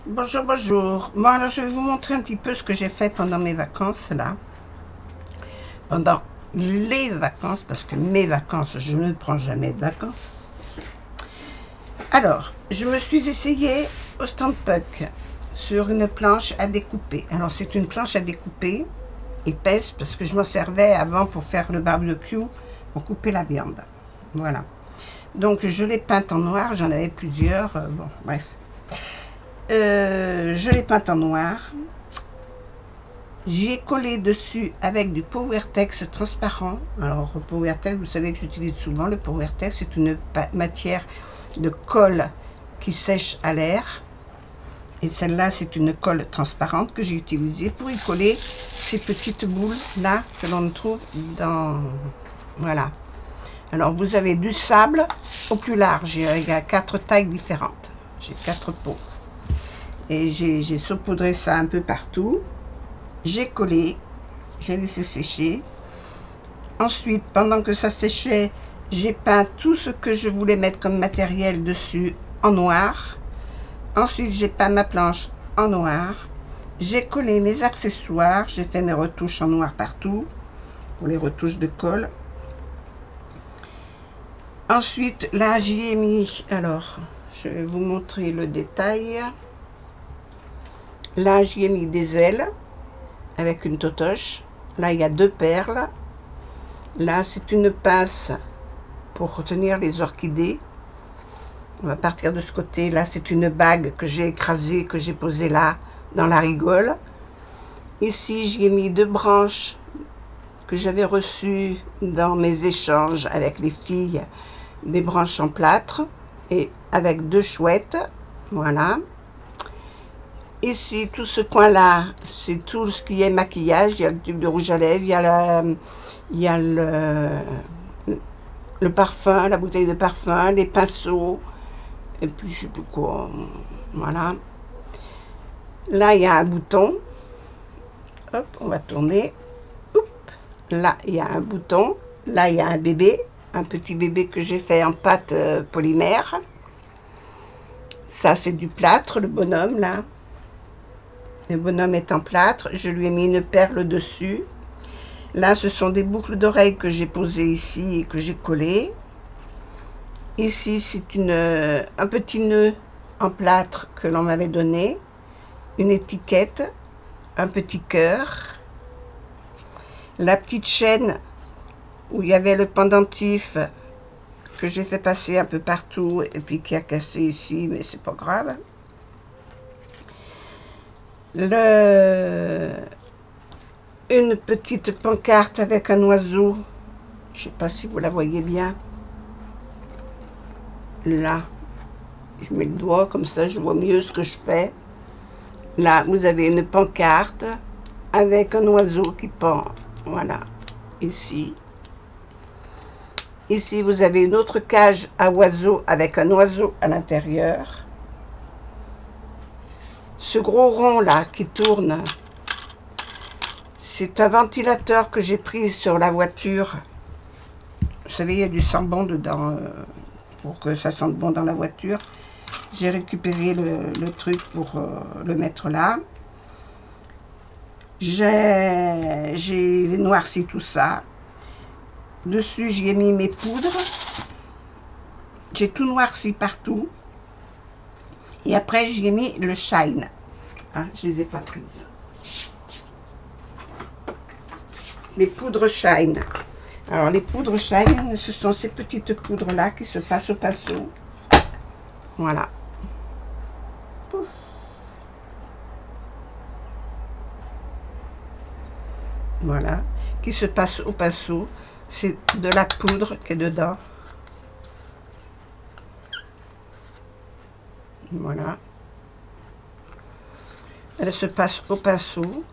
Bonjour, bonjour. Bon, alors je vais vous montrer un petit peu ce que j'ai fait pendant mes vacances, là. Pendant les vacances, parce que mes vacances, je ne prends jamais de vacances. Alors, je me suis essayée au stand puck sur une planche à découper. Alors, c'est une planche à découper épaisse, parce que je m'en servais avant pour faire le barbecue, pour couper la viande. Voilà. Donc, je l'ai peinte en noir, j'en avais plusieurs. Bon, bref. Je l'ai peinte en noir. J'y ai collé dessus avec du PowerTex transparent. Alors, PowerTex, vous savez que j'utilise souvent le PowerTex. C'est une matière de colle qui sèche à l'air. Et celle-là, c'est une colle transparente que j'ai utilisée pour y coller ces petites boules-là que l'on trouve dans... Voilà. Alors, vous avez du sable au plus large. Il y a 4 tailles différentes. J'ai 4 pots. Et j'ai saupoudré ça un peu partout. J'ai collé, j'ai laissé sécher. Ensuite, pendant que ça séchait, j'ai peint tout ce que je voulais mettre comme matériel dessus en noir. Ensuite, j'ai peint ma planche en noir. J'ai collé mes accessoires, j'ai fait mes retouches en noir partout, pour les retouches de colle. Ensuite, là, j'y ai mis, alors, je vais vous montrer le détail. Là, j'y ai mis des ailes avec une totoche. Là, il y a 2 perles. Là, c'est une pince pour retenir les orchidées. On va partir de ce côté. Là, c'est une bague que j'ai écrasée, que j'ai posée là, dans la rigole. Ici, j'y ai mis 2 branches que j'avais reçues dans mes échanges avec les filles, des branches en plâtre, et avec 2 chouettes. Voilà. Ici, tout ce coin-là, c'est tout ce qui est maquillage. Il y a le tube de rouge à lèvres, il y a le parfum, la bouteille de parfum, les pinceaux, et puis je sais plus quoi. Voilà. Là, il y a un bouton. Hop, on va tourner. Oup. Là, il y a un bouton. Là, il y a un bébé, un petit bébé que j'ai fait en pâte polymère. Ça, c'est du plâtre, le bonhomme, là. Le bonhomme est en plâtre. Je lui ai mis une perle dessus. Là, ce sont des boucles d'oreilles que j'ai posées ici et que j'ai collées. Ici, c'est un petit nœud en plâtre que l'on m'avait donné. Une étiquette, un petit cœur. La petite chaîne où il y avait le pendentif que j'ai fait passer un peu partout et puis qui a cassé ici, mais c'est pas grave. Une petite pancarte avec un oiseau. Je sais pas si vous la voyez bien. Là, je mets le doigt comme ça, je vois mieux ce que je fais. Là, vous avez une pancarte avec un oiseau qui pend. Voilà, ici. Ici, vous avez une autre cage à oiseaux avec un oiseau à l'intérieur. Ce gros rond là qui tourne, c'est un ventilateur que j'ai pris sur la voiture. Vous savez, il y a du sambon dedans pour que ça sente bon dans la voiture. J'ai récupéré le truc pour le mettre là. J'ai noirci tout ça. Dessus, j'y ai mis mes poudres. J'ai tout noirci partout. Et après, j'y ai mis le shine. Hein, je ne les ai pas prises. Les poudres shine. Alors, les poudres shine, ce sont ces petites poudres-là qui se passent au pinceau. Voilà. Pouf. Voilà. Qui se passe au pinceau. C'est de la poudre qui est dedans. Voilà. Elle se passe au pinceau.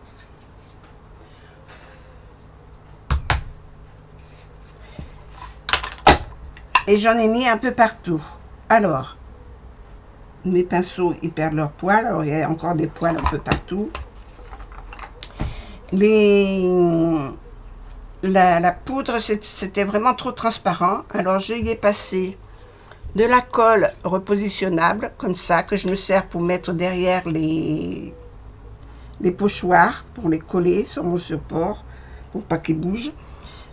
Et j'en ai mis un peu partout. Alors, mes pinceaux, ils perdent leur poil. Alors, il y a encore des poils un peu partout. La poudre, c'était vraiment trop transparent. Alors, je y ai passé de la colle repositionnable, comme ça, que je me sers pour mettre derrière les pochoirs, pour les coller sur mon support, pour pas qu'ils bougent.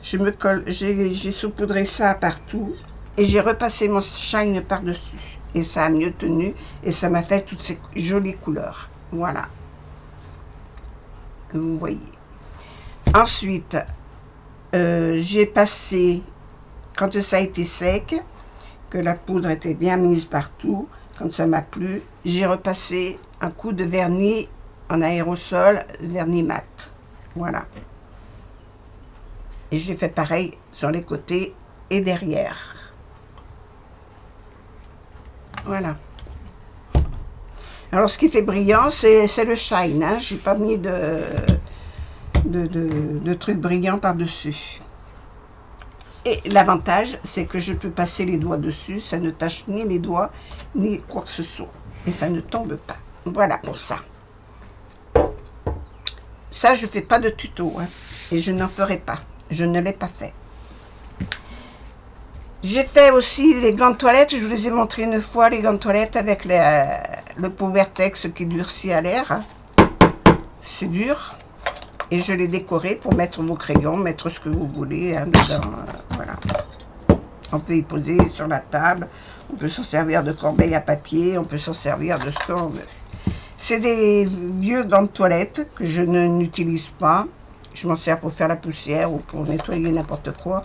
Je me colle, j'ai saupoudré ça partout et j'ai repassé mon shine par-dessus. Et ça a mieux tenu et ça m'a fait toutes ces jolies couleurs. Voilà. Que vous voyez. Ensuite, j'ai passé, quand ça a été sec, que la poudre était bien mise partout, quand ça m'a plu, j'ai repassé un coup de vernis en aérosol, vernis mat. Voilà. Et j'ai fait pareil sur les côtés et derrière. Voilà. Alors ce qui fait brillant, c'est le shine. Hein. Je n'ai pas mis de trucs brillants par-dessus. Et l'avantage, c'est que je peux passer les doigts dessus. Ça ne tache ni les doigts, ni quoi que ce soit. Et ça ne tombe pas. Voilà pour ça. Ça, je ne fais pas de tuto. Hein. Et je n'en ferai pas. Je ne l'ai pas fait. J'ai fait aussi les gants de toilette. Je vous les ai montrés une fois, les gants de toilette avec le Powertex qui durcit à l'air. Hein. C'est dur. Et je l'ai décoré pour mettre vos crayons, mettre ce que vous voulez hein, dedans. Voilà. On peut y poser sur la table. On peut s'en servir de corbeille à papier. On peut s'en servir de ce qu'on veut. C'est des vieux gants de toilette que je n'utilise pas. Je m'en sers pour faire la poussière ou pour nettoyer n'importe quoi.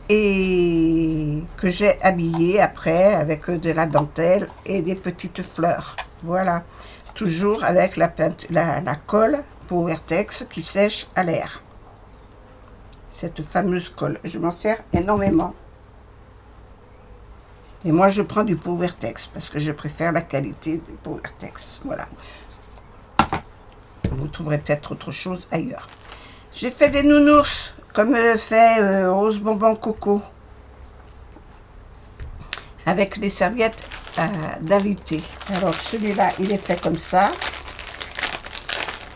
Et que j'ai habillé après avec de la dentelle et des petites fleurs. Voilà. Toujours avec la colle Powertex qui sèche à l'air. Cette fameuse colle. Je m'en sers énormément. Et moi, je prends du Powertex parce que je préfère la qualité du Powertex. Voilà. Vous trouverez peut-être autre chose ailleurs. J'ai fait des nounours, comme le fait Rose Bonbon Coco. Avec les serviettes d'invité. Alors, celui-là, il est fait comme ça.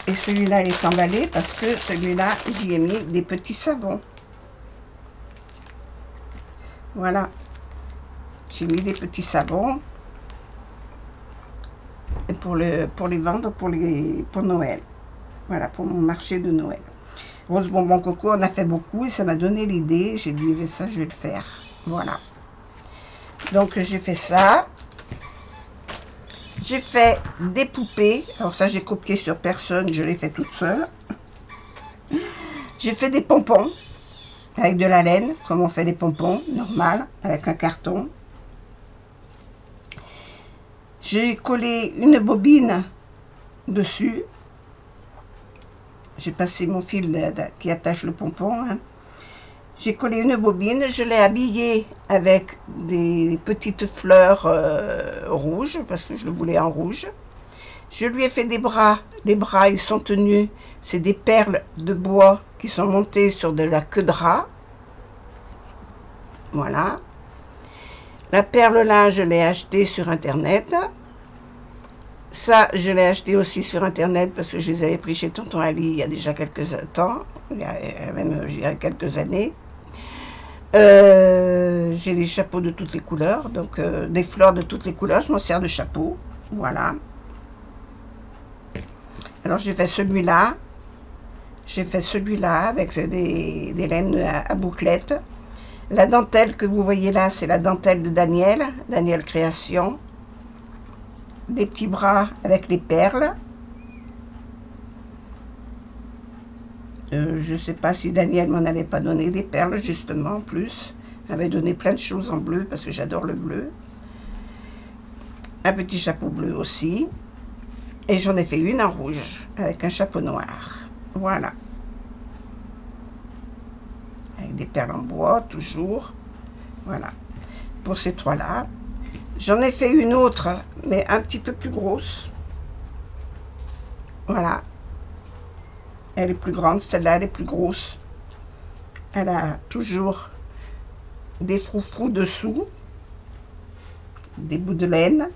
Et celui-là, il est emballé parce que celui-là, j'y ai mis des petits savons. Voilà. J'ai mis des petits savons. Et pour les vendre pour Noël. Voilà, pour mon marché de Noël. Rose Bonbon Coco, on a fait beaucoup et ça m'a donné l'idée. J'ai dit, ça, je vais le faire. Voilà. Donc, j'ai fait ça. J'ai fait des poupées. Alors ça, j'ai copié sur personne. Je l'ai fait toute seule. J'ai fait des pompons avec de la laine, comme on fait des pompons, normal, avec un carton. J'ai collé une bobine dessus. J'ai passé mon fil qui attache le pompon. Hein. J'ai collé une bobine, je l'ai habillée avec des petites fleurs rouges, parce que je le voulais en rouge. Je lui ai fait des bras. Les bras, ils sont tenus. C'est des perles de bois qui sont montées sur de la queue de rat. Voilà. La perle là, je l'ai achetée sur Internet. Ça, je l'ai acheté aussi sur Internet parce que je les avais pris chez Tonton Ali il y a déjà quelques temps. Il y a même, je dirais, quelques années. J'ai les chapeaux de toutes les couleurs, donc des fleurs de toutes les couleurs. Je m'en sers de chapeau. Voilà. Alors, j'ai fait celui-là. J'ai fait celui-là avec des laines à bouclettes. La dentelle que vous voyez là, c'est la dentelle de Daniel. Daniel Création. Des petits bras avec les perles. Je ne sais pas si Daniel m'en avait pas donné des perles, justement, en plus. Il m'avait donné plein de choses en bleu, parce que j'adore le bleu. Un petit chapeau bleu aussi. Et j'en ai fait une en rouge, avec un chapeau noir. Voilà. Avec des perles en bois, toujours. Voilà. Pour ces trois-là. J'en ai fait une autre, mais un petit peu plus grosse. Voilà. Elle est plus grande, celle-là, elle est plus grosse. Elle a toujours des froufrous dessous. Des bouts de laine.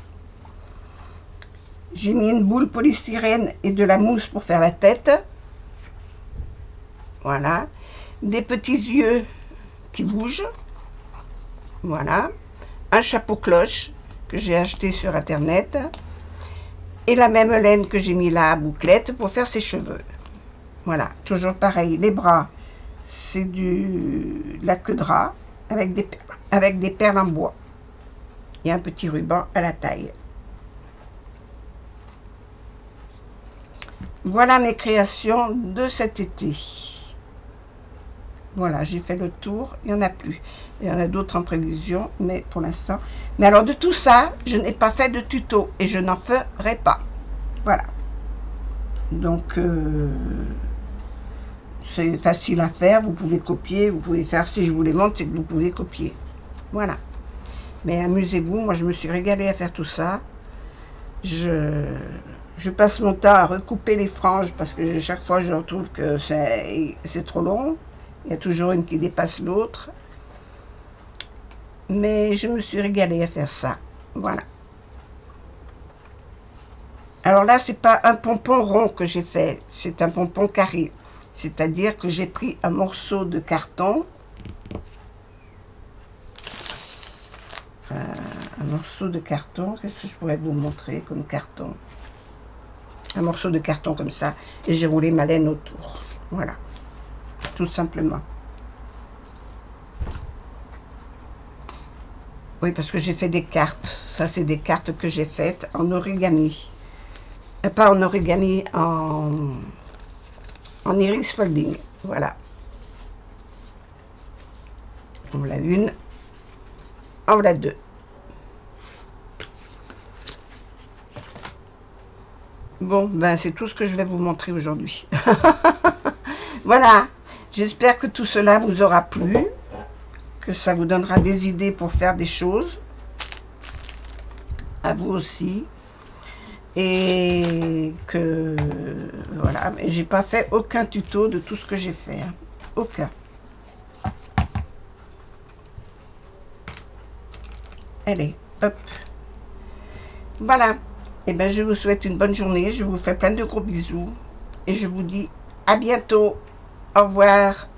J'ai mis une boule polystyrène et de la mousse pour faire la tête. Voilà. Des petits yeux qui bougent. Voilà. un chapeau cloche que j'ai acheté sur internet et la même laine que j'ai mis là à bouclette pour faire ses cheveux. Voilà, toujours pareil, les bras, c'est de la queue de rat avec des perles en bois et un petit ruban à la taille. Voilà mes créations de cet été. Voilà, j'ai fait le tour, il n'y en a plus. Il y en a d'autres en prévision, mais pour l'instant. Mais alors de tout ça, je n'ai pas fait de tuto et je n'en ferai pas. Voilà. Donc, c'est facile à faire, vous pouvez copier, vous pouvez faire, si je vous les montre, c'est que vous pouvez copier. Voilà. Mais amusez-vous, moi je me suis régalée à faire tout ça. Je passe mon temps à recouper les franges parce que chaque fois je trouve que c'est trop long. Il y a toujours une qui dépasse l'autre. Mais je me suis régalée à faire ça. Voilà. Alors là, c'est pas un pompon rond que j'ai fait, c'est un pompon carré. C'est-à-dire que j'ai pris un morceau de carton. Un morceau de carton, qu'est-ce que je pourrais vous montrer comme carton? Un morceau de carton comme ça, et j'ai roulé ma laine autour. Voilà, tout simplement. Oui, parce que j'ai fait des cartes. Ça, c'est des cartes que j'ai faites en origami. Pas en origami, en iris folding. Voilà. En voilà une. En voilà deux. Bon, ben c'est tout ce que je vais vous montrer aujourd'hui. Voilà. J'espère que tout cela vous aura plu. Que ça vous donnera des idées pour faire des choses. À vous aussi. Et que voilà, mais j'ai pas fait aucun tuto de tout ce que j'ai fait, hein. Aucun. Allez, hop. Voilà. Et ben je vous souhaite une bonne journée, je vous fais plein de gros bisous et je vous dis à bientôt. Au revoir.